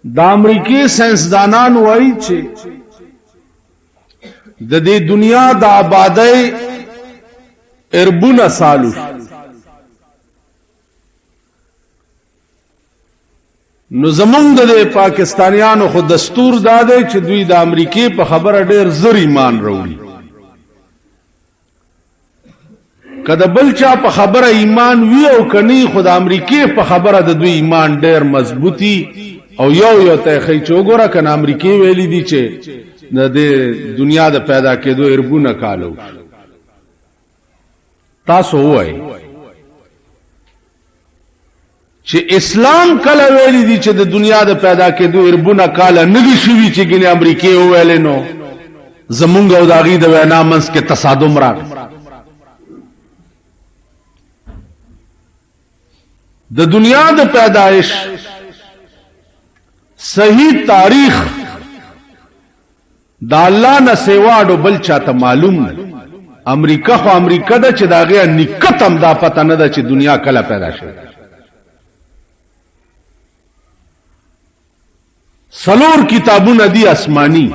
د امریکای ساينسدانان وایي چې د دې دنیا د آبادی اربونه سالو نو زمونږ د پاکستانیانو خو دستور داده چې دوی د امریکای په خبره ډېر زر ایمان وروړي کله بل چا په خبره ایمان وی او کني خو د امریکای په خبره د دوی ایمان ډېر مضبوطی او یو ته خی چوغره کنه امریکای ویلي دي چې د دنیا د پیدا کېدو اربونه کالو تاسو وای چې اسلام کله ویلي دي چې د دنیا د پیدا کېدو اربونه کاله نګي شوی چې ګنې امریکای ویل نو زمونږ او داغي د وینا منس کې تصادم راغی د دنیا د پیدائش صحیح تاریخ دا الله نه سیواډو بل چاته معلوم نه امریکا خو امریکا ده چې داغه نکتم دا پته نه ده چې دنیا کله پیدا شوه سلور کتابونه دي آسمانی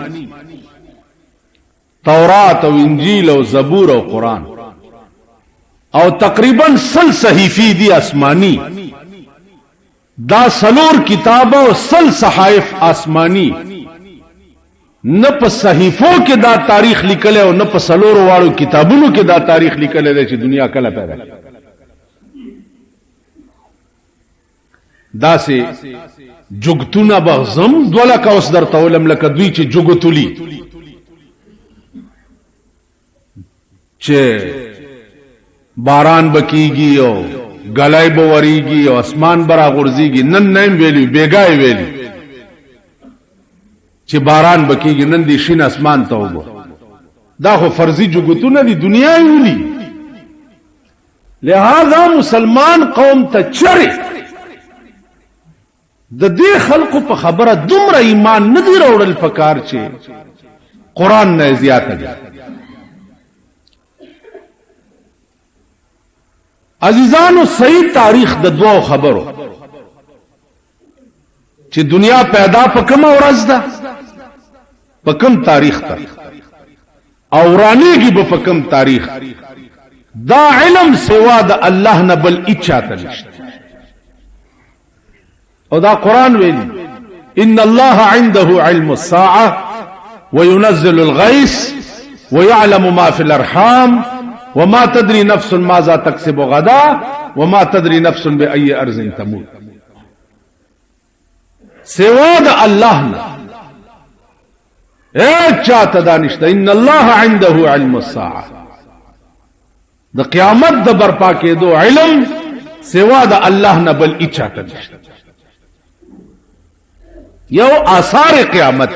تورات او انجیل او زبور او قرآن او تقریبا سل صحیفی دي آسمانی دا سلور کتاب او سل صحائف آسمانی نه په صحیفو کې دا تاریخ لیکل او نه په سلور واړو کتابونو کې دا تاریخ لیکل دی چې دنیا کله پیدا شوه دا سه جوګتونه بغزم دوله کوس در تولم لکه دوی چې جوګتولي چې باران بکیږي او غلای بوریږي او اسمان برا غورځيږي نن نیم ویلی بیګای ویلی چې باران بکیږي نن دې شین اسمان ته وګو دا خو فرضي جوګتونه دي دنیا ویلی لہذا مسلمان قوم ته چره د دې خلقو په خبره دومره ایمان نه دی راوړل پکار چې قران نه زیاته ده عزیزانو صحیح تاریخ د دوه خبرو چې دنیا پیدا په کوم ورځ ده په کوم تاریخ ته او رانیږي په کوم تاریخ دا علم سوا د الله نه بل اچاته نشته او دا قرآن ویلی ان الله عنده علم الساعه وينزل الغيث ويعلم ما في الارحام وما تدري نفس ماذا تكسب غدا وما تدري نفس باي ارض تموت سوا د الله نه چاته دانشته ان الله عنده علم الساعه د قیامت د برپا کېدو علم سوا د الله نه بل اچاته نشته یو آثار قیامت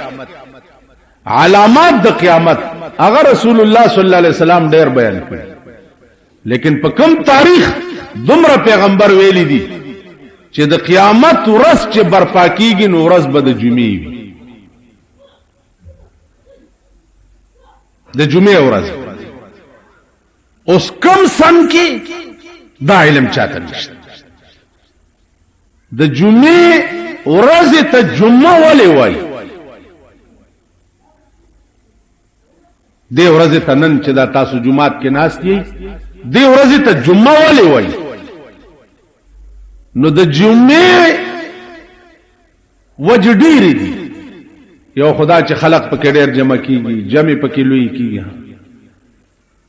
علامات د قیامت اگر رسول الله صلی الله علیه وسلم ډیر بیان کړي لیکن په کوم تاریخ دومره پیغمبر ویلی دي چې د قیامت ورځ چې برپا کیږي نو ورځ به د جمعې وي د جمعې ورځ اوس کم سن کې دا علم چاته نشته د جمعې ورځ ته جمعه ولې وای دې ورځ ته نن چې دا تاسو جمعات کې ناست یې دې ورځ ته جمعه ولې وای نو د جمعې وجډیر دي یو خدا چې خلق پکې ډېر جمع کیږي جمع پکې لوی کیږي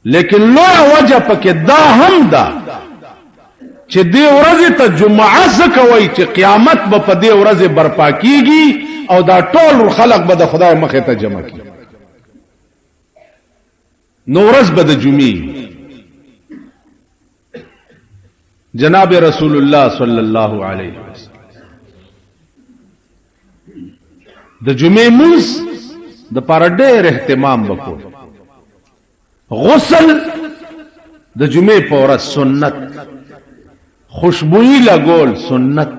لیکن لوی وجه پکې دا هم ده چې دې ورځ ته جمعه زکوي چې قیامت به په دې ورځ برپا کیږي او دا ټول خلق به د خدای مخه ته جمع کیږي نو ورځ به د جمعې جناب رسول الله صلی الله علیه وسلم د جمعې مونږ د پر ډېر اهتمام وکړو غسل د جمعې په ورځ سنت خوشبوئی لګول سنت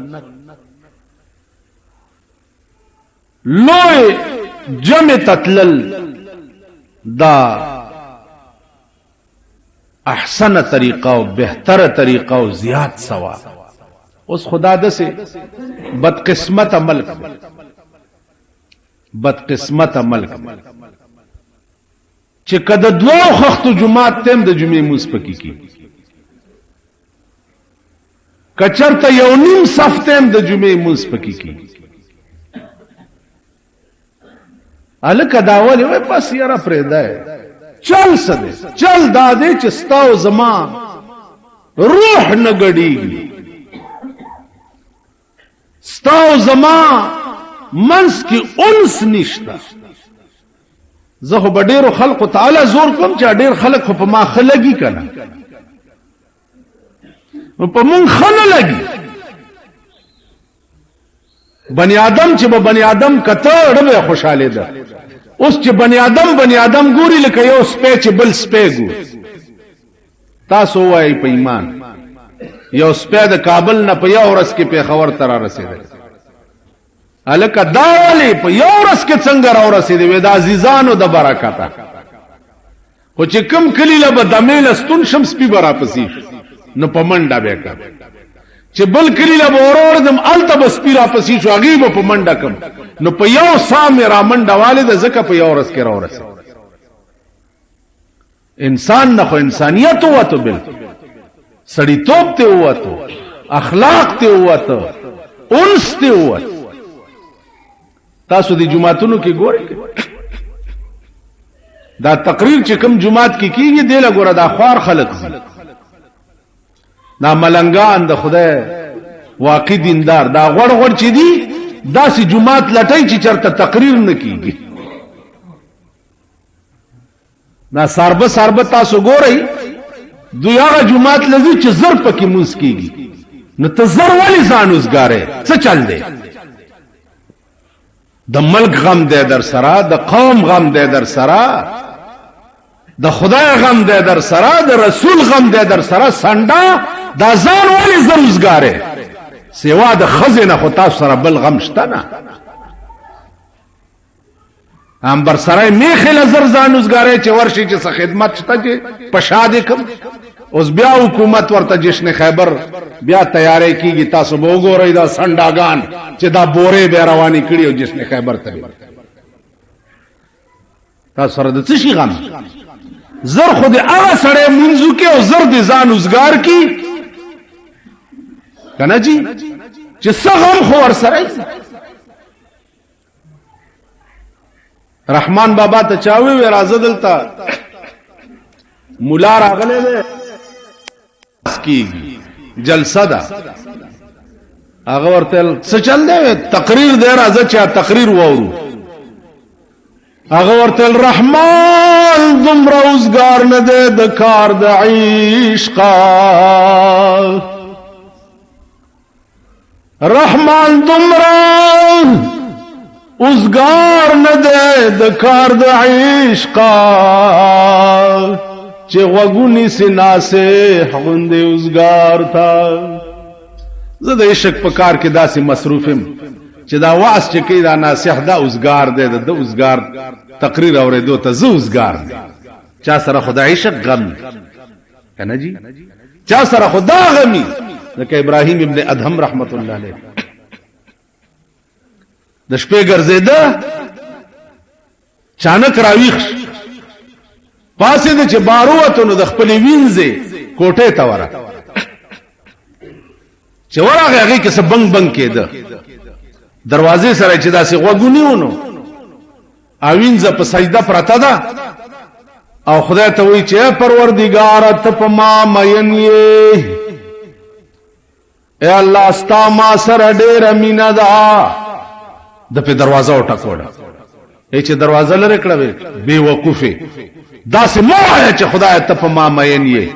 لوی جمع تتلل دا احسن طریقہ او بہتر طریقہ او زیاد ثواب اس خدا دسے بدقسمت عمل بد قسمت ملک چې کده دوه خختو جمعات تم د جمعې موس پکې کی کچرته یو نیم صف تم د جمعې موس پکې کی الکه داول وای پس یاره پرېدای چل سده چل داده چې ستاو زما روح نه ګډیږي ستاو زما منس کی انس نشتا زه خو ډیرو خلقو تعالی زور کوم چې ډیر خلق خو په ما خلګي کنه په مون خل لګي بنی آدم چې به بنی آدم کته ډېر خوشاله ده اوس چې بنی آدم ګوري لکه یو سپې چې بل سپې ګور تاسو وایي په ایمان یو سپې د کابل نه په یو ورځ کې پیښور ته را رسیدل الکه دا والی په یو ورځ کې څنګه را رسیدل وې د عزیزانو د برکته خو چې کم کلی له بدمیل ستون شمس پی برا پسیش نو په منډه به کړ چې بل کلی له اورور دم الته بس پی را پسیش غیب په منډه کم نو په یو سام را منډه والد زکه په یو ورځ کې را ورسید انسان نه خو انسانيت وته بل سړی توپ ته وته اخلاق ته وته انس ته وته تاسو دی جمعاتونو کې ګورئ دا تقریر چې کوم جمعات کې کیږي دی له ګوره دا خوار خلق دي دا ملنګان د خدای واقع دیندار دا غړ چې دي داسې جمعات لټای چې چرته تقریر نه کیږي دا سربه تاسو ګورئ دوی هغه جمعات لذي چې زر پکې مونږ کیږي نو ته زر ولی ځان وزګاره څه چل دی د ملک غم دی در سره د قوم غم دی در سره د خدای غم دی در سره د رسول غم دی در سره سنډا دا ځان ولی زروزګاره سیوا د خزینه خو تاسو سره بل غم شته نه هم بر سره میخه لزر ځان وزګاره چې ورشي چې خدمت شته چې پشاده کوم اوس بیا حکومت ورته جشن خیبر بیا تیاری کیږي تاسو به وګورئ دا سنډاګان چې دا بورې به رواني کړي او جشن خیبر ته تاسو سره د څه شي غم زر خو دې هغه سره منځو کې او زر دې ځان وزګار کی کنه جی چې څنګه خو ور سره رحمان بابا ته چاوي و راځه دلته مولا راغله ده کی جلسه ده هغه ورته څه چل دی تقریر دی راځه چې تقریر وورو هغه ورته رحمان دومره اوسګار نه دی د کار د عشق رحمان دومره اوسګار نه دی د کار د عشق چې غوګونی سناسه غوندې اوسګار تا زه د عشق په کار کې داسې مصروفم چې دا واس چې کې دا ناصح دا اوسګار دی د اوسګار تقریر اورېدو ته زه اوسګار دی چا سره خدای عشق غم کنه جی چا سره خدا غمی لکه ابراهیم ابن ادهم رحمت الله علیه د شپې ګرځیدا چانک راویخ پاسې د چې باروته نو د خپل وینځه کوټه ته ورا چې ورغه هغه کې څه بنګ کېده دروازې سره چې داسې غوګونیونو اوینځه په سجده پرته ده او خدای ته وی چې پروردګار ته په ما مین یې اے الله استا ما سره ډېر مینا ده د په دروازه وټکوړه چې دروازه لره کړه بے وقوفه دا سموه چې خدای ته په ما مین یې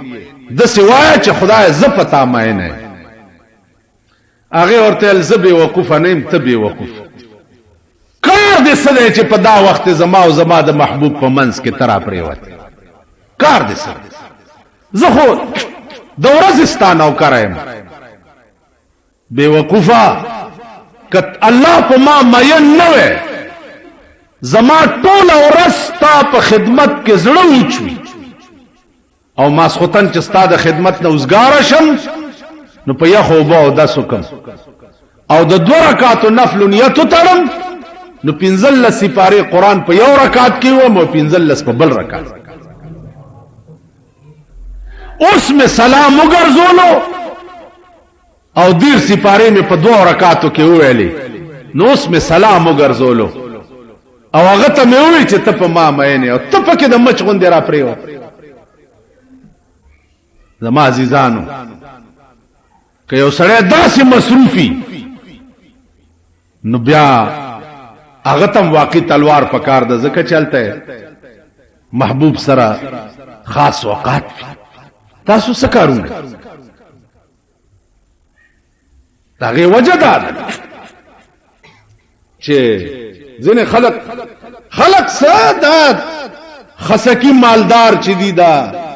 د سوای چې خدای ز پتا مین نه هغه ورته الزبي وقوف نیم تبي وقوف کار دې سره چې په دا وخت زما او زما د محبوب په منځ کې ترا پریوت کار دې سره زه خو د ورځ ستانه او کرایم بے وقوفا کت الله په ما مین نه وې زما ټول ورځ تا په خدمت کې زړه وچوي او ماسختن چې ستا د خدمت نه وزګار شم نو په یخو به او داسو کم او د 2 رکعاتو نفل نیت تړم نو 15 سپاره قران په یو رکعت کې و مو 15 په بل رکعت. اوس میں سلام وګرځولو او دیر سپاره میں په 2 رکعاتو کې ویلې نو اوس میں سلام وګرځولو او هغه ته مې وویل چې ته په ما مینه او ته پکې د مچ غوندې را پریو. زما عزیزانو که یو سړی داسې مصروفي نو بیا هغه تم واقعي تلوار پکار ده ځکه چلته محبوب سره خاص اوقات تاسو څه کارونه داغه وجه ده چې ځنه خلق ساده خسکی مالدار چې دي دا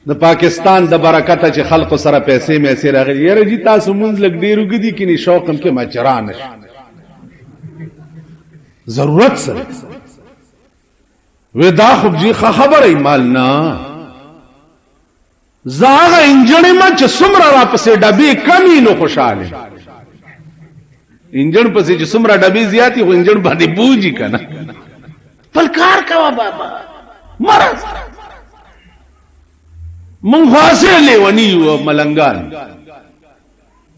د پاکستان د برکته چې خلق سره پیسې مې سره راغلي یره جی تاسو مونږ لګ ډیرو گدي کې نه شوقم کې مچران ضرورت سره ودا خو جی خبره مال نه زاغه انجن ما چې سمره را پسې ډبې کمی نو خوشاله انجن پسې چې سمره ډبې زیاتی خو انجن باندې بوجي کنه پلکار کوا بابا مرز من خاصه لیونی و ملنگان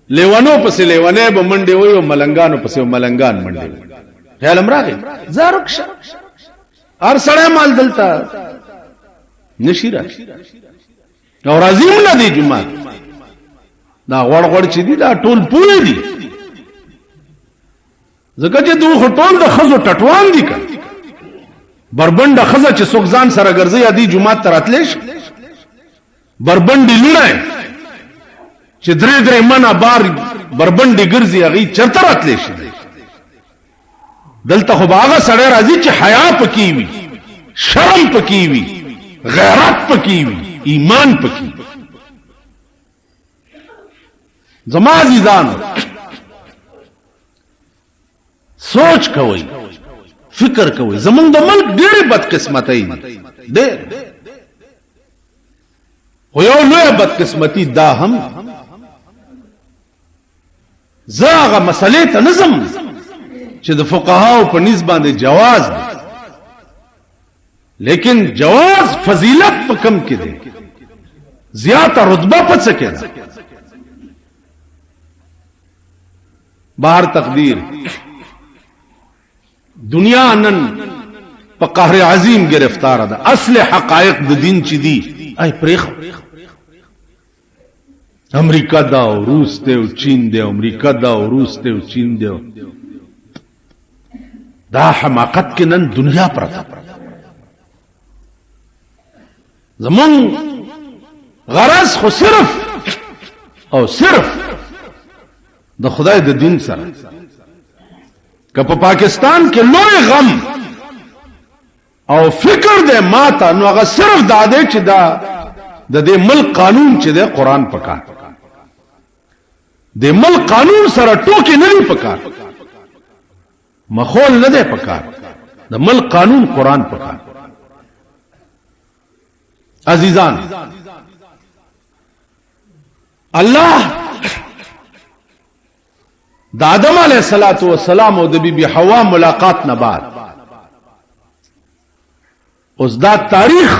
لیونو پسې لیونه به منډه وي او ملنگانو پسې ملنگان منډه خیال امراغه زارکش هر سړی مال دلتا نشیرا او رازیم نه دی جمعه دا غوړ چې دی دا ټول پوره دي زکه چې دوه ټول د خزو ټټوان دي کړه بربنده خزه چې سوګزان سره ګرځي ادي جمعه تراتلش بربندی لونه چې درې منه بار بربندی ګرځي هغه چرته راتلی شي دلته خو هغه سړی راځي چې حیا پکې وي شرم پکې وي غیرت پکې وي ایمان پکې زما عزیزانو سوچ کوئ فکر کوئ زمونږ د ملک ډېرې بدقسمتۍ دي خو یو لویه بدقسمتي دا هم زه هغه مسلې ته نظم چې د فقهاو په نسبت باندې جواز دی لیکن جواز فضیلت په کم کې دی زیاته رتبه په څه کې ده بهر تقدیر دنیا نن په قهر عظیم گرفتار ده اصل حقایق د دین چې دي ای پریخ امریکا دا او روس ته او چین دی امریکا دا او روس ته او چین دی دا حماقت کې نن دنیا پرته زمون غرض خو صرف او صرف د خدای د دین سره که په پاکستان کې لوی غم او فکر دے ماتا نو هغه صرف دا دے چې دا د دې ملک قانون چې د قران پکار د ملک قانون سره ټوکی نه دی پکار مخول نه دی پکار د ملک قانون قران پکار عزیزان الله د آدم علیه السلام او د بیبي حوا ملاقات نه بعد اوس دا تاریخ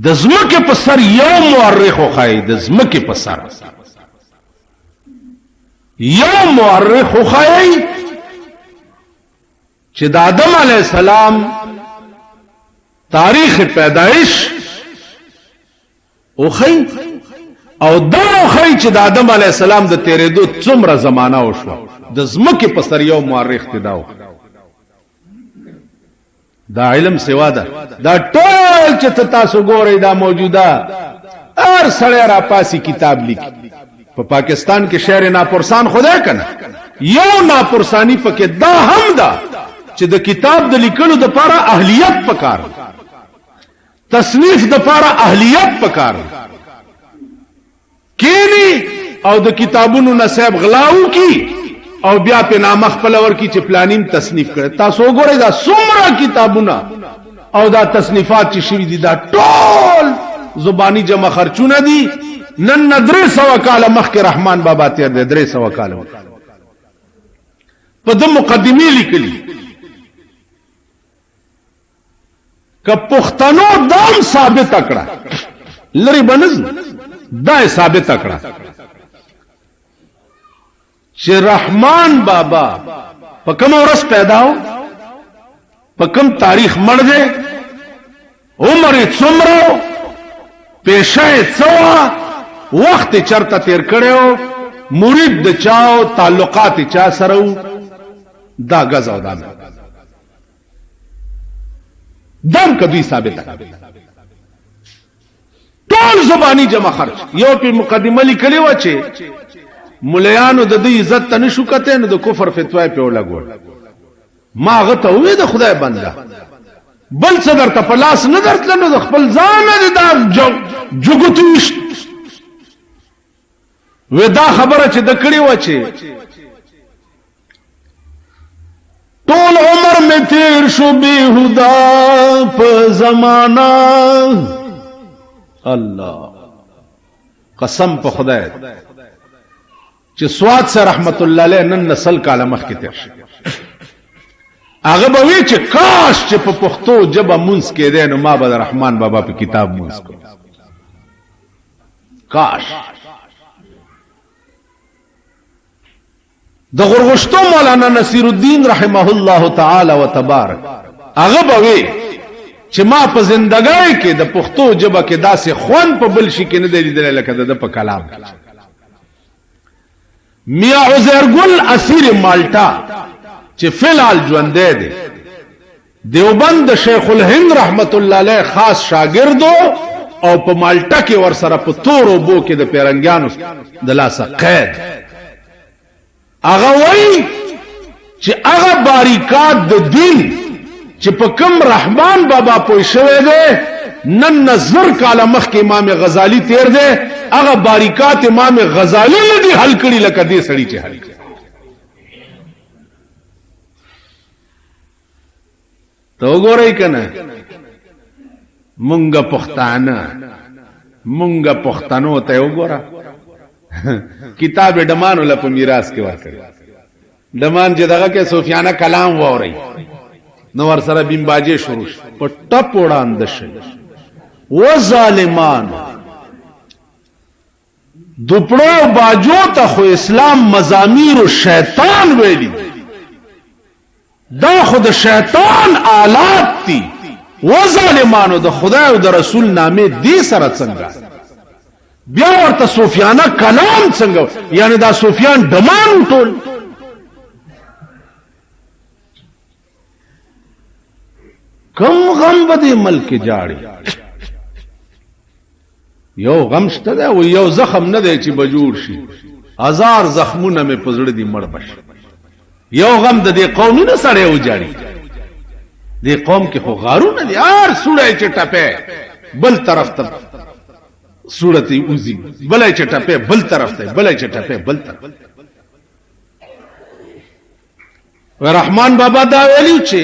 د زمکه په سر یو مورخ وخای د زمکه په سر یو مورخ وخای چې د آدم علیه السلام تاریخ پیدائش وخای او دا وخای چې د آدم علیه السلام د تیرېدو څومره زمانہ وشو د زمکه په سر یو مورخ تداو دا علم سوا ده دا ټول چې تاسو ګورئ دا موجوده هر سړی را پاسي کتاب لیکي په پاکستان کې شعر ناپرسان خدای کنه یو ناپرسانی پکې دا هم ده چې د کتاب د لیکلو د لپاره اهلیت پکار تصنیف د لپاره اهلیت پکار کینی او د کتابونو نصیب غلاو کی او بیا په نامه خپل ور کی چې پلانیم تصنیف کړي تاسو وګورئ دا څومره کتابونه او دا تصنیفات چې شوي دي دا ټول زبانی جمع خرچونه دي نن 300 کال مخکې رحمان بابا تیر دي 300 کال په د مقدمه لیکلي که پښتنو دام ثابت کړه لري بنز دا ثابت کړه چې رحمان بابا په کوم ورځ پیدا و په کوم تاریخ مړ دی عمر یې څومره پیشه یې څه وخت چرته تیر کړو مرید د چاو تعلقات چا سره دا غزا ودان دم کدی ثابت ټول زبانی جمع خرج یو په مقدمه لیکلی و چې مليانو د دې عزت ته نشو کته نو د کفر فتوا په لګول ما غته وې د خدای بنده بل صدر ته پلاس نه درتل نو د خپل ځان نه دا جوګتوش ودا خبره چې د کړي و چې طول عمر میں تیر شو بیہدا په زمانہ الله قسم په خدای چې سواد سره رحمت الله علیه نن نسل کاله مخ کې تیر شي هغه به وی چې کاش چې په پښتو جبه مونږ کې دین ما به رحمان بابا په کتاب مونږ کو کاش د غرغشتو مولانا نصیر الدین رحمه الله تعالی و تبارک هغه به وی چې ما په زندګۍ کې د پښتو جبه کې داسې خوان په بل شي کې نه دی لیدل لکه د په کلام میاں عزیر گل اسیر مالټا چې فلال ژوند دی دیوبند شیخ الهند رحمت الله علیه خاص شاګردو او په مالټا کې ور سره په تورو بو کې د پیرنګانو د لاسه قید هغه وای چې هغه باریکات د دین چې په کوم رحمان بابا پوي شوی دی نن نظر کاله مخ کې امام غزالی تیر دی هغه باریکات امام غزالی نه دی حل کړي لکه دې سړی چې حل کړي ته وګورئ کنه مونږه پښتانو ته وګوره کتاب ډمانو له په میراث کې ورکړي ډمان چې دغه کې سفیانه کلام ووري نو ور سره بمباجه شروع په ټپ وړاندې شي و ظالمان دوپړو باجو ته خو اسلام مزامیر او شیطان ویلي دا خود شیطان آلات دي و ظالمانو د خدای او د رسول نامه دې سره څنګه بیا ورته سفیانه کلام څنګه یعنی دا سفیان دمان ټول کم غم بده ملک جاړي یو غم شته دا او یو زخم نه دی چې بجوړ شي هزار زخمونه مې پزړه دي مړ بش یو غم د دې قوم نه سره و جاړي دې قوم کې خو غارونه دي هر سوړی چې ټپه بل طرف ته سورت اوزی بلای چې ټپه بل طرف ته بلای چې ټپه بل طرف رحمان بابا دا ویلی چې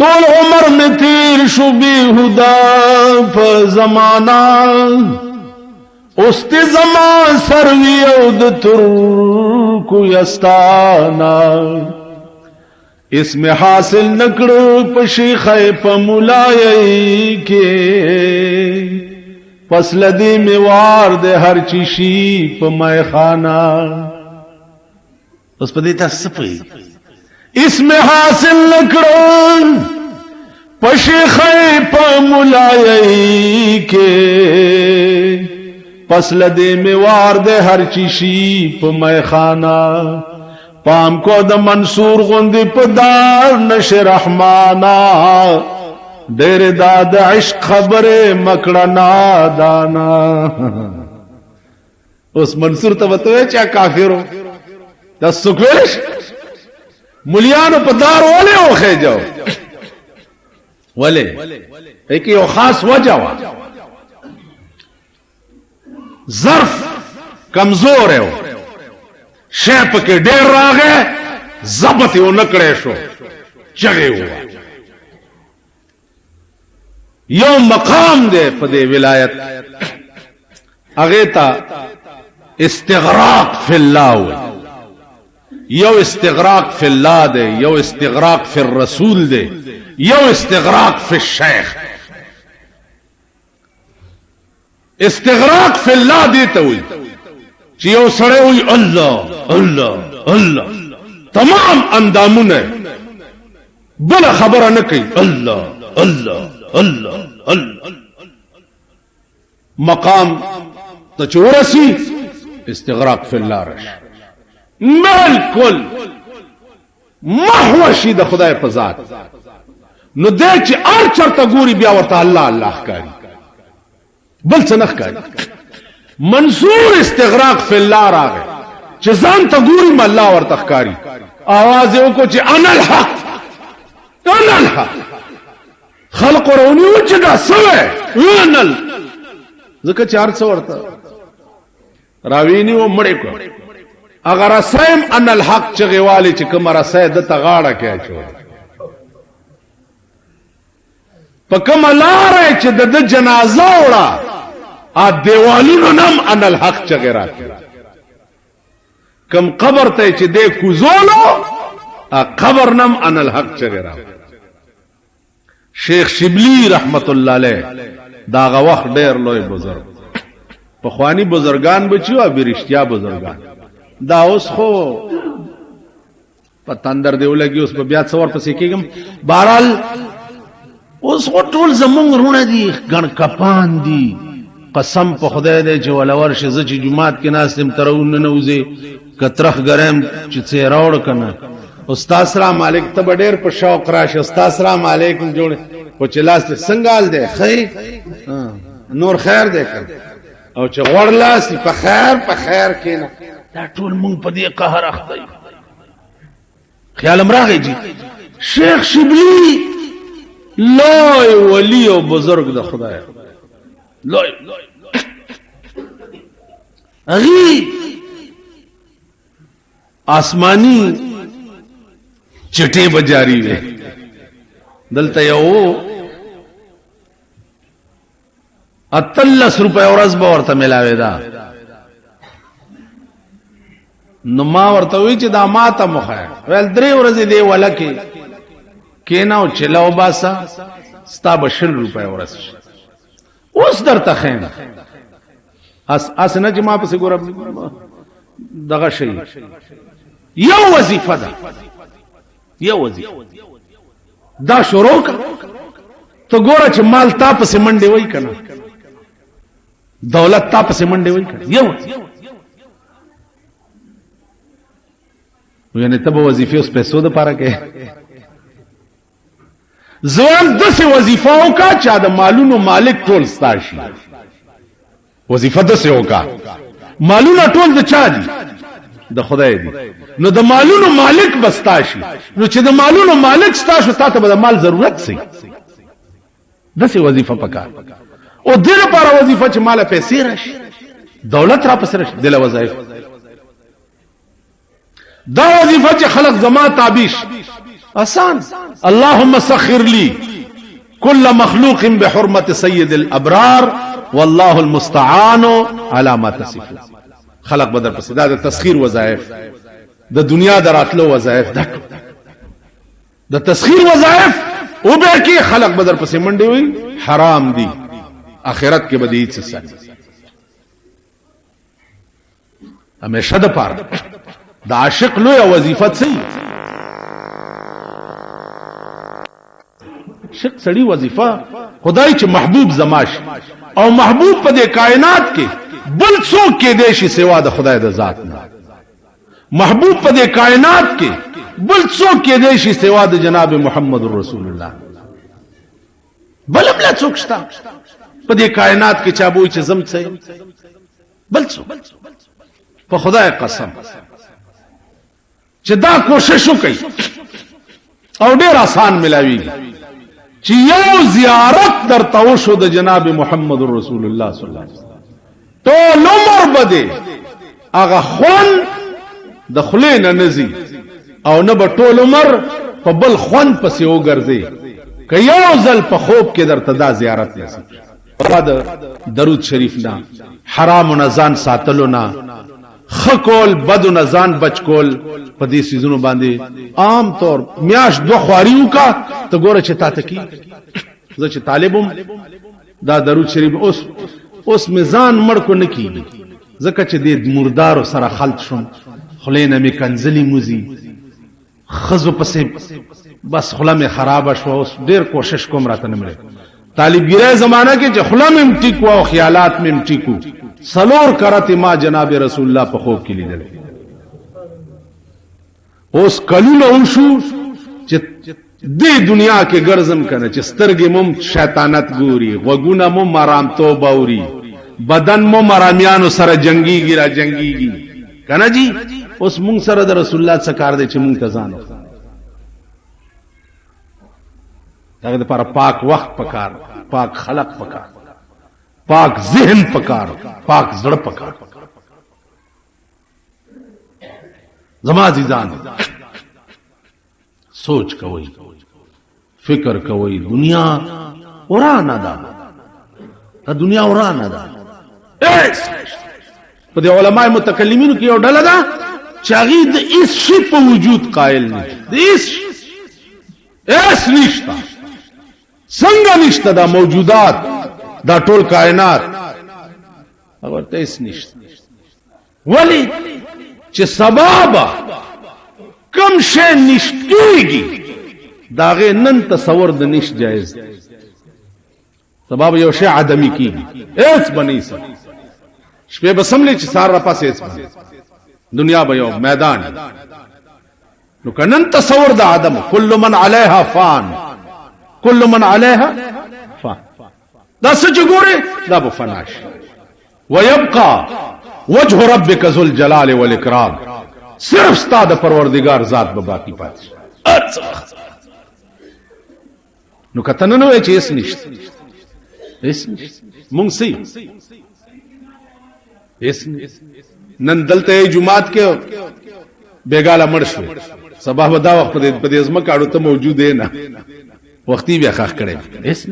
ټول عمر می تیر شو بیهودا په زمانہ اوست زمان سروی او د ترکو یستانا اسم حاصل نکړو په شیخ په مولای کې پس لدی میوار دے ہر چیشی پا مائے خانہ اس پا دیتا سپی اس میں حاصل نکڑو پشیخی پا ملائی کے پس لدی میوار دے ہر چیشی پا مائے خانہ پام کو دا منصور غندی پا دار نش رحمانا دیر داد عشق خبر مکڑا نادانا اس منصور تا بتوئے چاہ کافروں دا سکویش ملیانو پا دار والے ہو خی جاؤ والے ایک یو خاص وجہ وا ظرف کمزور ہے شیپ کے ڈیر راگے ضبط یو نکڑے شو چگے ہوا یو مقام دے پدے ولایت اغیتا استغراق فی اللہ یو استغراق فی اللہ دے، یو استغراق فی الرسول دے، یو استغراق فی الشیخ. استغراق فی اللہ دیتا ہوئی چی یو سڑے ہوئی اللہ اللہ اللہ تمام اندامون ہے بلا خبر نکی اللہ اللہ اللہ اللہ مقام تچورسی استغراق فی اللہ رش بالکل محوشی دا خدای پزاد نو دے چی ار چرتا گوری بیا ورطا اللہ اللہ کاری بل سنخ کاری منصور استغراق فی اللہ را گئے چی زان تا گوری ما اللہ ورطا کاری آوازے کو چی انا الحق انا الحق خلق رونی وچی دا سوے انا ذکر چار سو ورطا راوینی و مڑے کو اگر اسیم ان الحق چغی والی چی کم رسای دتا غاڑا کیا چو پا کم لارے چی دا جنازہ اوڑا آ دیوالونو نم ان الحق چغی را کیا کم قبر تے چی دے کزولو آ قبر نم ان الحق چغی را شیخ شبلی رحمت اللہ علیہ داغا وقت دیر لوی بزرگ پخوانی بزرگان بچیو ابی رشتیا بزرگان دا اوس خو پتاندر دیو لگی اوس په بیا څور پسې کېږم بهرحال اوس خو ټول زمونږ رونه دي ګڼ کپان دي قسم په خدای دی چې ولا ورشه زه چې جماعت کې ناست یم ترونه نه وځي کترخ ګرم چې څه راوړ کنه استاد سلام علیک ته ډېر په شوق راشه استاد سلام علیکم جوړ په چلاس څنګه دی خیر نور خیر دی او چې غوړ لاس په خیر کېنه دا ټول مونږ په دې قهر اخته یو خیال امراغی جی شیخ شبلی لوی ولی و بزرگ دا خدای لوی اغی آسمانی چٹے بجاری وے دلتا یو 38 روپے ورځ به ورته ملاوي دا نو ما ورته وی چې دا ماته مخه ول 3 ورځې دی ولکه کیناو چلاو باسا ستا به 20 روپے ورس اوس درته خین اس نه چې ما پسې ګور دغه شي یو وظیفه ده یو وظیفه دا شروع ته ګوره چې مال تا پسې منډي وای کنه دولت تا پسې منډي وای کنه یو یعنی تب وظیفه اس پیسو د پاره کې ځوان دسه وظیفه کا چا د مالونو مالک ټول ستاشي وظیفه دسه وکا مالونو ټول د چا دي د خدای دي نو د مالونو مالک بستاشي نو چې د مالونو مالک ستاسو ته به د مال ضرورت سي دسه وظیفه پکار او دې لپاره وظیفه چې مال پیسې راشي دولت را پسې راشي دله وظایف دا وظیفه چې خلق زما تابیش آسان اللهم سخر لي كل مخلوق بحرمة سيد الابرار والله المستعان على ما تصفون خلق بدر پس دا تسخير وظائف د دنیا دراتلو وظائف د تسخير وظائف او به کې خلق بدر پس منډي وي حرام دي اخرت کې بدی څه سن همیشه د پاره د عاشق لوی وظیفه څه عاشق سړی وظیفه خدای چې محبوب زماش او محبوب په دې کائنات کې بل څوک کې دیشي سوا د خدای د ذات نه محبوب په دې کائنات کې بل څوک کې دیشي سوا د جناب محمد رسول الله بل بل څوک شته په دې کائنات کې چا بوې چې زم څه بل څوک په خدای قسم چې دا کوشش وکړي او ډېر آسان ملاوي چې یو زیارت درته وشو د جناب محمد رسول الله صلی الله علیه وسلم ټول عمر بده هغه خون د خلینه نزي او نه به ټول عمر په بل خون پسې وګرځي که یو ځل په خوب کې درته دا زیارت نصیب په درود شریف نه حرام نه ځان ساتلو نه خکول بدو نزان بچ کول په دې سيزونو باندې عام طور میاش دو خواریو کا ته ګوره چې تا تکي زه چې طالبم دا درود شریف اوس میزان مړ کو نکی زکه چې د مردار سره خلط شوم خلینه می کنزلی موزي خزو پسې بس خلا می خراب شو اوس ډیر کوشش کوم راته نه مړ طالبګری زمانہ کې چې خلا مم ټیکو او خیالات مم ټیکو سلور کرته ما جناب رسول الله په خوب کې لیدل اوس کلونه وشو چې دې دنیا کې ګرځم کنه چې سترګې مم شیطانت ګوري وګونه مم مرام تو باوري بدن مو مرامیانو سره جنگیږي را جنگیږي کنه جی اوس مونږ سره د رسول الله څخه کار دی چې مونږ ته ځانو دغه لپاره پاک وخت پکار پاک خلق پکار پاک ذهن پکار پاک زړه پکار زما عزیزان سوچ کوئ فکر کوئ دنیا ورانه ده دنیا ورانه ده په دې علماء متکلمینو کې یو ډله ده چې هغه د هیڅ شي په وجود قائل نه دي هیڅ نشته څنګه نشته دا موجودات دا ټول کائنات هغه ته هیڅ نشته ولی چې سبب کم شي نشتېږي داغه نن تصور د نش جایز سبب یو شی عدمی کیږي هیڅ بنې سم شپه بسملې چې سار را پاسې هیڅ دنیا به یو میدان نو کنن تصور د عدم کل من علیها فان کل من علیها فان دا سچ ګوره دا به فناش ويبقى وجه ربك ذو الجلال والاكرام صرف ستاد پروردگار ذات به باقی پاتې نو کتن نو چې اس نشته اس مونږ سي اس نن دلته جمعات کې بیګاله مړ شو سبا ودا وخت په دې ازمه کاړو ته موجود نه وختي بیا خاخ کړي اس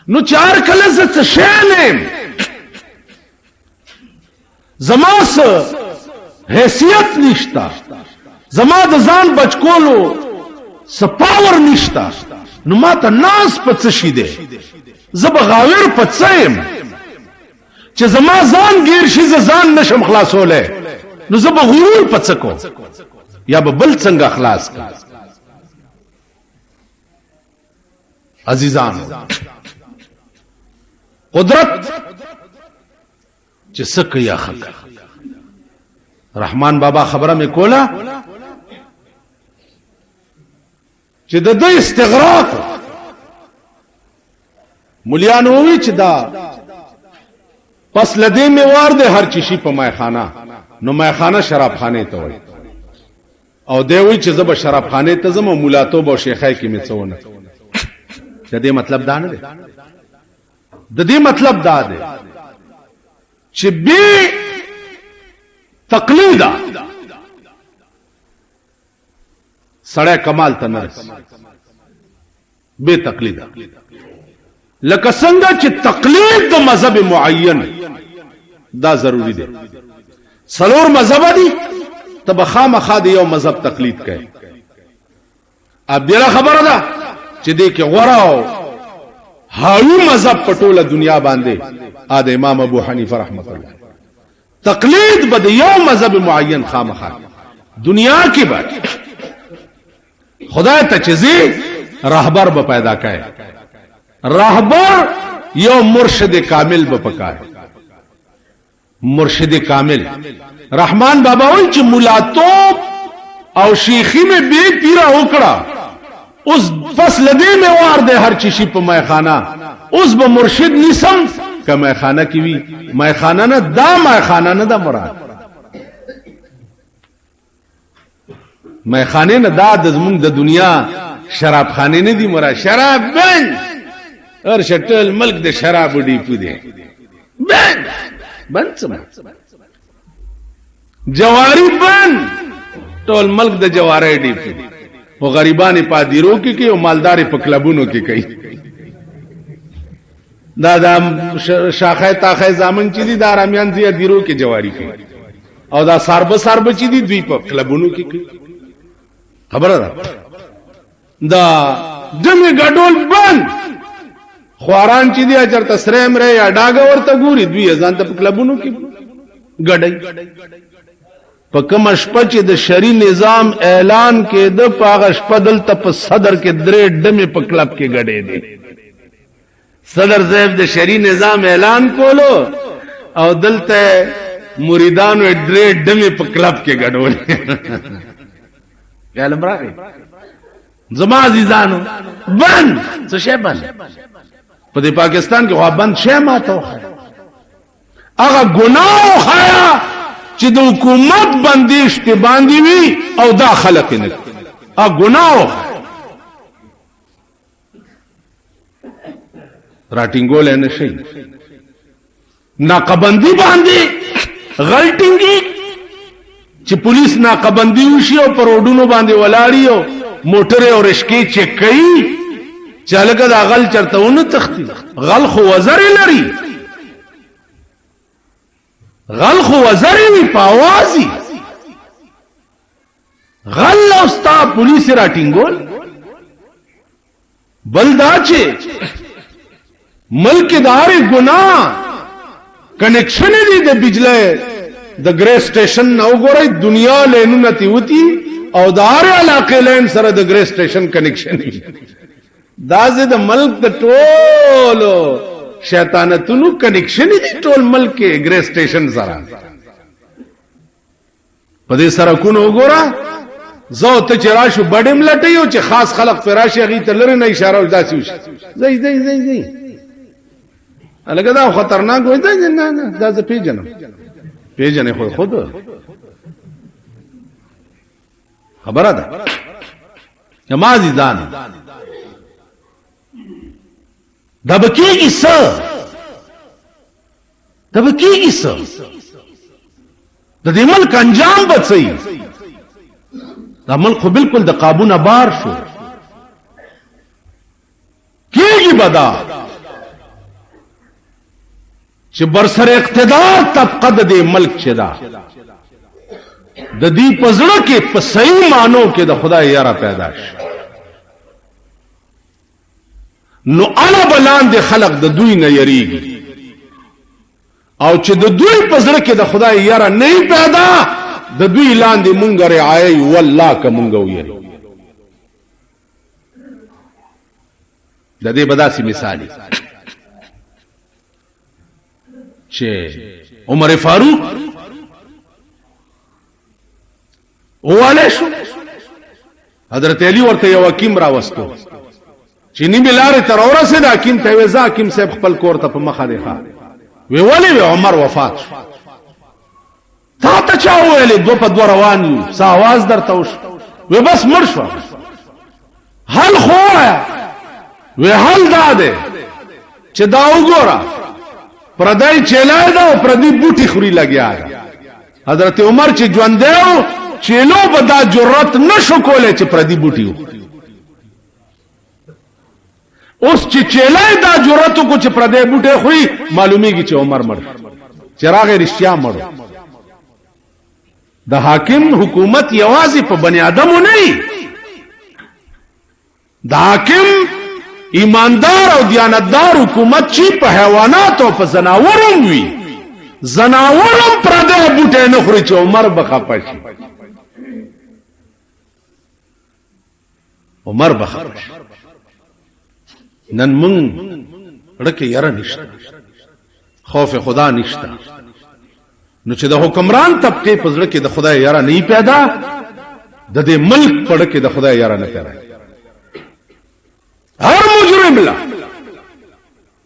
نو چار کله څه شانم زماس حیثیت نشتا زما د ځان بچکولو سپاور نشتا نو ما ته ناس پڅ شي دي زب غاور پڅیم چې زما ځان گیر شي ځان نشم خلاصوله نو زب غرور پڅکو یا به بل څنګه خلاص کا عزیزان قدرت چې سکه یا خک رحمان بابا خبره مې کوله چې د دې استغراق مليانو وی چې دا پس لدې می وار دې هر چیشي په مایخانه نو مایخانه شراب خانه ته وای او دی وی چې زب شراب خانه ته زمو مولاتو بو شیخای کې می څونه د دې مطلب دا نه دی د دې مطلب دا دی چې به تقلیدا سړی کمال ته نه رسي به تقلیدا لکه څنګه چې تقلید د مذهب معین دا ضروری دی سلور مذهب دي تب خامخا د یو مذهب تقلید کوي اب دغه خبره ده چې دې کې غوراو هاوی مذهب په ټوله دنیا باندې د امام ابو حنیفه رحمت الله تقلید بد یو مذهب معین خامخا دنیا کې به خدای ته چیزی رهبر به پیدا کړي رهبر یو مرشد کامل به پکای مرشد کامل رحمان بابا وایي چې مولاتوب او شیخی میں بے پیرا وکړه اوس فصل دې میں وار دے هر چیشی په میخانه اوس به مرشد نسم که میخانه کی وی میخانه نه دا میخانه نه دا مراد میخانه نه دا د زمون د دنیا شراب خانه نه دی مراد شراب بند هر شټل ملک د شراب دی پدې بند سم جواری بند ټول ملک د جواری دی پدې او غریبانی پادیرو کې او مالدار په کلبونو کې کوي دا شاخه تاخه زامن چې دي د آرامیان زی دیرو کې جواری کوي او دا ساربه چې دي دوی په کلبونو کې کوي خبره ده دا دمه ګډول بند خواران چې دی چرته سریم ری یا ډاګه ورته ګوري دوی ځان ته په کلبونو کې ګډای په کوم شپه چې د شری نظام اعلان کې د پاغه شپه دلته په صدر کې درې ډمه په کلب کې ګډې دي صدر صاحب د شری نظام اعلان کولو او دلته مریدانو درې ډمه په کلب کې ګډول علم راغی زما عزیزانو بند څه شی بند په دې پاکستان کې خو بند شی ماته هغه ګناه خیا چې د حکومت بندیش ته باندې وي او دا خلق نه ا ګناه راټینګول نه شي ناقبندي باندې غلطینګي چې پولیس ناقبندي وشي او پروډونو باندې ولاړی او موټر او رشکې چک کوي چالګه دا غل چرتهونه تختی غل خو وزر لري غل خو وزر وی پاوازي غل اوستا پولیس راټینګول بلدا چې ملک دار ګناه کنیکشن دی د بجلی د ګری سټیشن نو ګورای دنیا لینونه تی وتی او دار علاقه لین سره د ګری سټیشن کنیکشن دی دا زه د ملک د ټولو شیطانتونو کنیکشن دی ټول ملک کې ګری سټیشن سره په دې سره کو نو ګورا زو ته چراشو بډم لټیو چې خاص خلق فراشي غي ته لره نه اشاره وداسي وشي زئی الګا دا خطرناک وای دا نه دا زه پیژنې خو خود خبره ده جماعي ځان دا بکیږي څه د دې ملک انجام بچي دا ملک خو بالکل د قابو نه بار شو کیږي بدا چې برسر اقتدار طبقه د ملک چدا د دې پزړه کې په صحیح مانو کې د خدای یاره پیدا شي نو انا بلان د خلق د دوی نه یریږي او چې د دوی پزړه کې د خدای یاره نه پیدا د دوی لاندې مونږ رعایي والله که مونږ ویل د دې بداسي مثالي چې عمر فاروق واله شو حضرت علی ورته یو حکیم راوستو چې نیمه لارې تر اورسه د حکیم ته وځه حکیم صاحب خپل کور ته په مخه دی ښه وی ولې عمر وفات شو تا ته چا ویلې دو په دو روان یو څه आवाज درته وش وی بس مړ شو حل خو وی حل داده چې دا وګوره پردای چلای دا او پردی بوټي خوري لګیا حضرت عمر چې ژوند دیو چلو بدا جرأت نشو کوله چې پردی بوټي اوس چې چلای دا جرأت کو چې پردی بوټي خوري معلومیږي چې عمر مړ چراغ رښتیا مړ د حاکم حکومت یوازې په بنی آدمو نه د حاکم ایماندار او دیانتدار حکومت چې په حیوانات او په زناورم وي زناورم پرده بوټه نه خوري چې عمر بخپا شي عمر بخپا نن مون رکه یاره نشته خوف خدا نشته نو چې د حکمران طبقه په ځړه کې د خدای یاره نه پیدا د دې ملک په ځړه کې د خدای یاره نه پیدا هر مجرم لا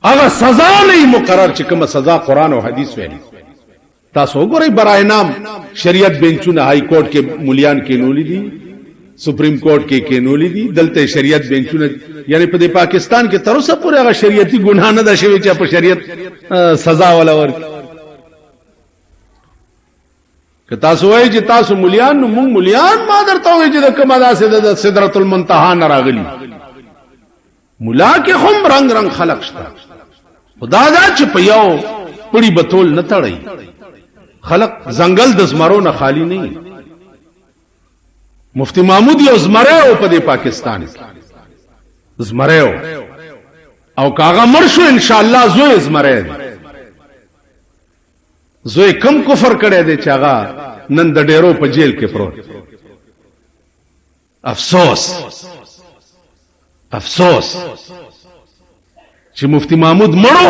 هغه سزا نه مقرر چې کومه سزا قران او حدیث ویلي تاسو وګورئ برای نام شریعت بنچونه های کورټ کې مولیان کې نولې دي سپریم کورټ کې نولې دي دلته شریعت بنچونه یعنی په پاکستان کې تر اوسه پورې هغه شریعتي ګناه نه ده شوی چې په شریعت سزا ولا ورکړي که تاسو وایي چې تاسو مولیان نو مونږ مولیان ما درته وایي چې د کومه داسې د سدرۃ المنتهى نه راغلي مولا کې هم رنگ خلق شته خدا دا چې په یو پړي بتول نه تړي خلق زنګل د زمرو نه خالی نه. مفتی محمود یو زمره په دې پاکستان کې زمره او کاغه مرشو ان شاء الله زوی زمره دی. زوی کم کفر کړي دی چې هغه نن د ډیرو په جیل کې پروت. افسوس چې مفتی محمود مړو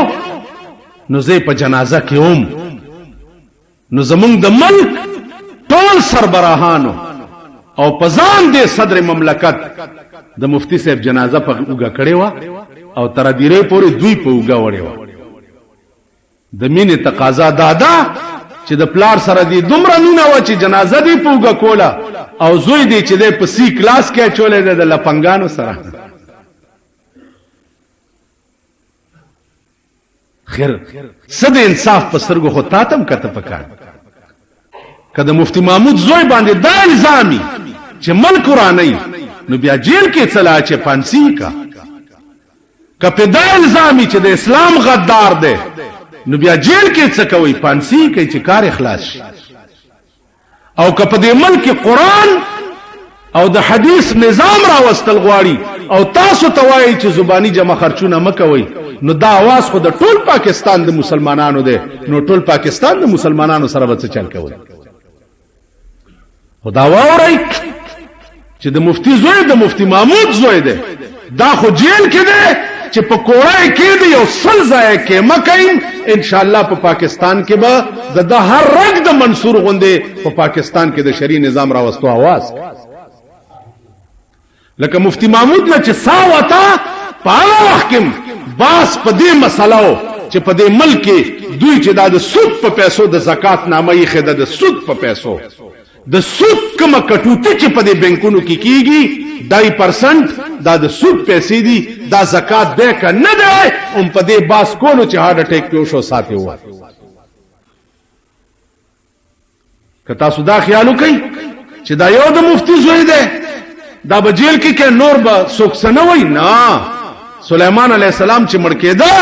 نو زه په جنازه کې نو زمونږ د ملک ټول سربراهانو او پزان دې صدر مملکت د مفتی صاحب جنازه په اوګه کړې و او تر دیره پورې دوی په اوګه وړې و. د مینې تقاضا دادا چې د پلار سره دې دومره مینه و چې جنازه دې په اوګه کوله او زوی دې چې دې په سی کلاس کې چولې د لپنګانو سره. خیر صد انصاف په سترګو خو تاتم کته پکار کله مفتی محمود زوی باندې دا الزامي چې ملک ورانه نو بیا جیل کې چلا چې پانسی کا کپه دا الزامي چې د اسلام غدار دی نو بیا جیل کې څه کوي پانسی کوي چې کار اخلاص شي. او کپه د ملک قرآن او د حدیث نظام راوستل غواړي او تاسو توایي چې زبانی جمع خرچونه مکوي نو دا आवाज خو د ټول پاکستان د مسلمانانو دی. نو ټول پاکستان د مسلمانانو سره به څه چل کوي. خدا واوري چې د مفتی زوی د مفتی محمود زوی دی دا خو جیل کې دی چې په کوړای کې دی او سل ځای کې مکایم ان شاء الله په پاکستان کې به د هر رنگ د منصور غوندې په پاکستان کې د شرعي نظام راوستو आवाज لکه مفتی محمود نه چې ساوتا په هغه وخت کې باس په دې مسلو چې په دې ملک دوی چې د سود په پیسو د زکات نامه یې خده د سود په پیسو د سود کومه کټوتی چې په دې بانکونو کې کیږي 2% دا د سود پیسې دي دا زکات دی که نه دی هم په دې باس کولو چې هارت اٹیک پیو شو ساتي و. که تاسو دا خیال وکئ چې دا یو د مفتی زوی دی دا به جیل کې نور به څوک څه نه وایي. نه سلیمان علیہ السلام چې مړ کېده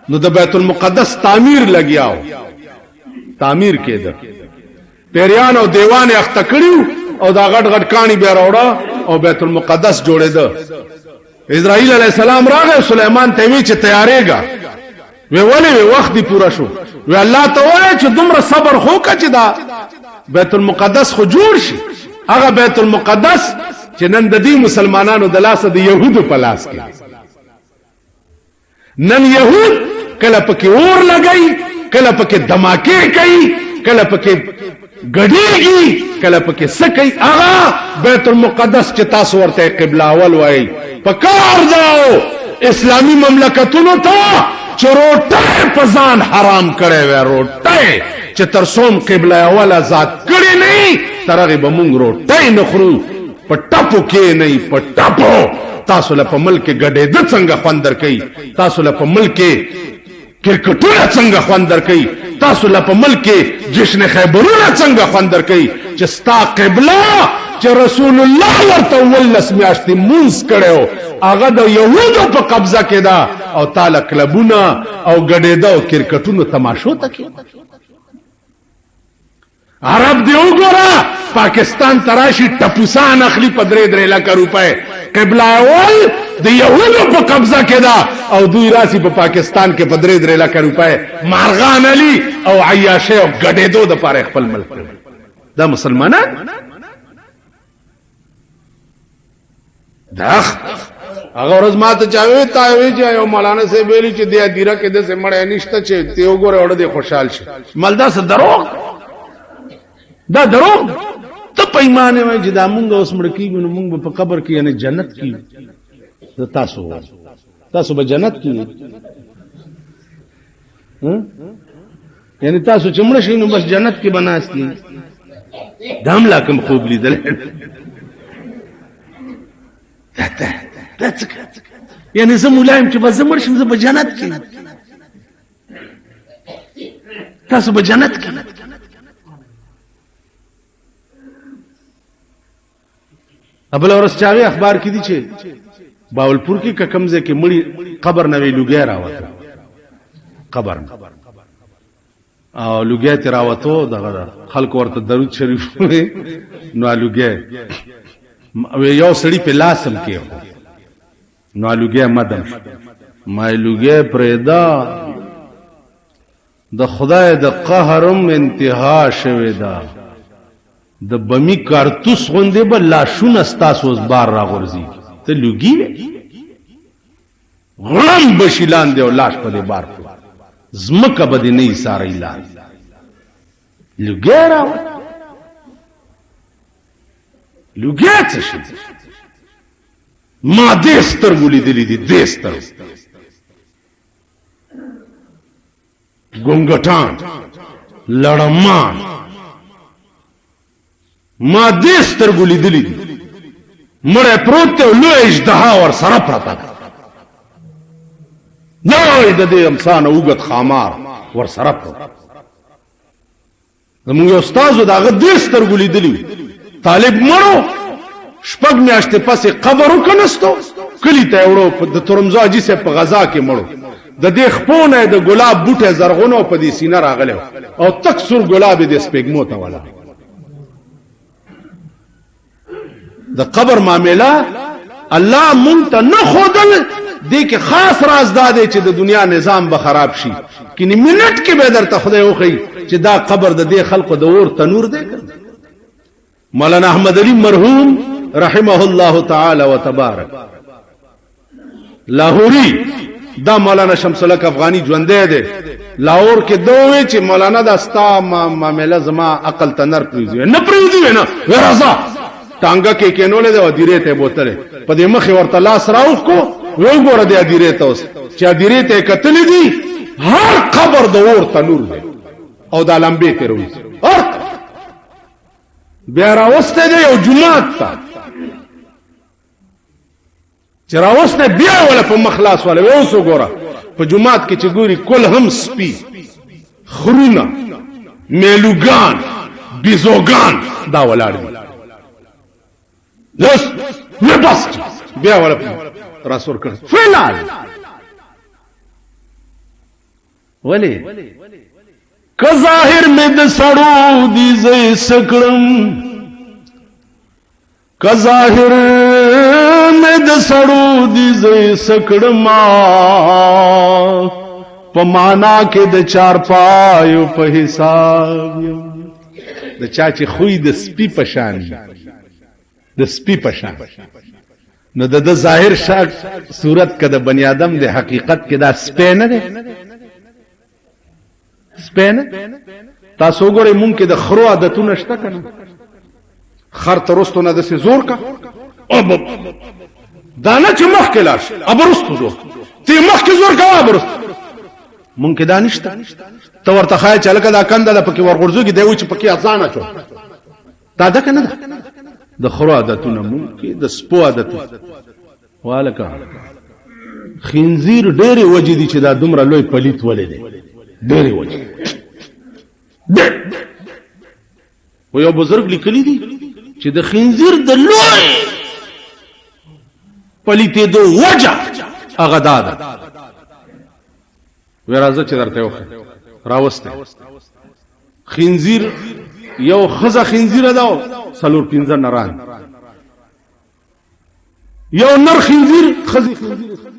نو د بیت المقدس تعمیر لګیاو تعمیر کېده پیریان او دیوان اخته کړیو او دا غټ غټ کانی بیا راوړه او بیت المقدس جوړېده. اسرائیل علیہ السلام راغی سلیمان ته وی چې تیارېګا وی ولې وخت دی پورا شو وی الله ته وایي چې دومره صبر خو کا چې دا بیت المقدس خو جوړ شي. هغه بیت المقدس چې نن د دې مسلمانانو د لاسه د يهودو په لاس کې نن يهود کله پکې اور لګي کله پکې دماکې کوي کله پکې ګډيږي کله پکې سکي. هغه بیت المقدس چې تاسو ورته قبله اول وایي پکار داو اسلامی مملکتونو ته چې روټه په ځان حرام کړي وي روټه چې ترسوم قبله اول آزاد کړي نه ترغه به مونږ روټه نه خورو په ټاپو کې نه په ټاپو. تاسو له په ملک ګډې د څنګه خوندر کوي تاسو له په ملک کرکټونه څنګه خوندر کوي تاسو له په ملک جشن خیبرونه څنګه خوندر کوي چې ستا قبله چې رسول الله ورته ولس میاشتې مونږ کړو هغه د يهودو په قبضه کې ده او تعالی کلبونه او ګډې ده او کرکټونو تماشو ته کې. عرب دی وګوره پاکستان تراشی ټپوسان اخلي په 3 لک روپے قبله اول د يهودو په قبضه کې ده او دوی راسي په پاکستان کې په 3 لک روپے مارغان علي او عیاشه او ګډېدو د پاره خپل ملک دا مسلمانان دا هغه ورځ ماته چاوي تاوي چې یو مولانا سي ویلي چې د دیره کې د سمړې نشته چې ته وګوره اورده خوشحال شي ملدا سره دروغ دا دروغ ته پیمانه وای چې دا مونږ اوس مړ کیږو نو مونږ په قبر کې یعنی جنت کې تاسو به جنت کې یعنی تاسو چې مړ شئ نو بس جنت کې بناستي دام لا کوم خوب لیدل یعنی زه ملایم چې بس مړ شم زه به جنت کې تاسو به جنت کې ابل اورس چاوي اخبار کې دي چې باولپور کې ککمزه کې مړی قبر نوې لوګي راوته قبر او لوګي تراوتو دغه خلق ورته درود شریف نو لوګي یو سړی په لاسم کې نو لوګي مدم ما لوګي پرېدا د خدای د قهرم انتها شوه دا د بمی کارتوس غوندې بل لاشونه ستاسو بار راغورځي ته لوګي غلام بشیلان دی او لاش په دې بار زمکه بده نه ساري لار لوګي راو لوګي څه شي ما دې سترګو لیدلې دي دې سترګو ګونګټان لړمان ما دې سترګو لیدلې دي مړه پروت ته لوی اژدها ور سره پراته نو د دې انسان اوګت خامار ور سره پراته زموږ استاد داغه دې سترګو لیدلې طالب مړو شپږ میاشتې پسې قبر وکنستو کلی ته وړو په ترمزاجي سه په غزا کې مړو د دې خپونه د ګلاب بوټه زرغونو په دې سینه راغله او تک سور ګلاب دې سپېګمو ته ولا د قبر معاملہ الله مونږ ته نه خودل دې کې خاص راز داده چې د دنیا نظام به خراب شي کینی منټ کې به درته خدای وخی چې دا قبر د دې خلقو د اور تنور دی مولانا احمد علی مرحوم رحمه الله تعالی وتبارک لاهوری دا مولانا شمس الحق افغانی ژوندې دی لاهور کې دوی چې مولانا دا ستا معاملہ زما عقل تنر پریږي نه پریږي نه ورزا ټانګه کې کینولې دا دیره ته بوتله په دې مخ ورته لاس راوخ کو وی ګوره دې دیره ته اوس چې دیره ته کتلې دي هر قبر د اور تنور دی او دا لمبې ته روي بیا راوسته دی یو جمعات ته چې راوسته بیا ولا په مخلاص ولا اوس وګوره په جمعات کې چې ګوري کل هم سپي خرونه میلوګان بيزوګان دا ولاړ دي لس بس بیا ولا راسور کړ فلال ولی که ظاهر مې د سړو دي زې سکړم که ظاهر مې د سړو دي زې سکړم په معنا کې د چار پایو په حساب د چا چې خوې د سپي پشان د سپي پشان نو د ظاهر شک صورت کده بنی آدم د حقیقت کې دا سپي نه ده سپین تاسو ګورئ مونږ کې د خرو عادتونه شته کنه خر ترستو نه د زور کا او دانه چې مخ کې لاش ابرستو زور تی مخ کې زور کا ابرست مونږ کې دانشته تو ورته خای چې لکه دا کنده د پکې ورغورځوږي دی و چې پکې اذان اچو دا ده کنه د خرو عادتونه مونږ کې د سپو عادتونه والکه خنزیر ډېر وجې دي چې دا دومره لوی پلیت ولې دی ډېر وجه و یو بزرګ لیکلی دي چې د خنزیر د لوی پلیته دو وجه هغه داده ورازه چې درته وخه راوسته خنزیر یو خزه خنزیر ده سلور پینځه نران یو نر خنزیر خزي خنزیر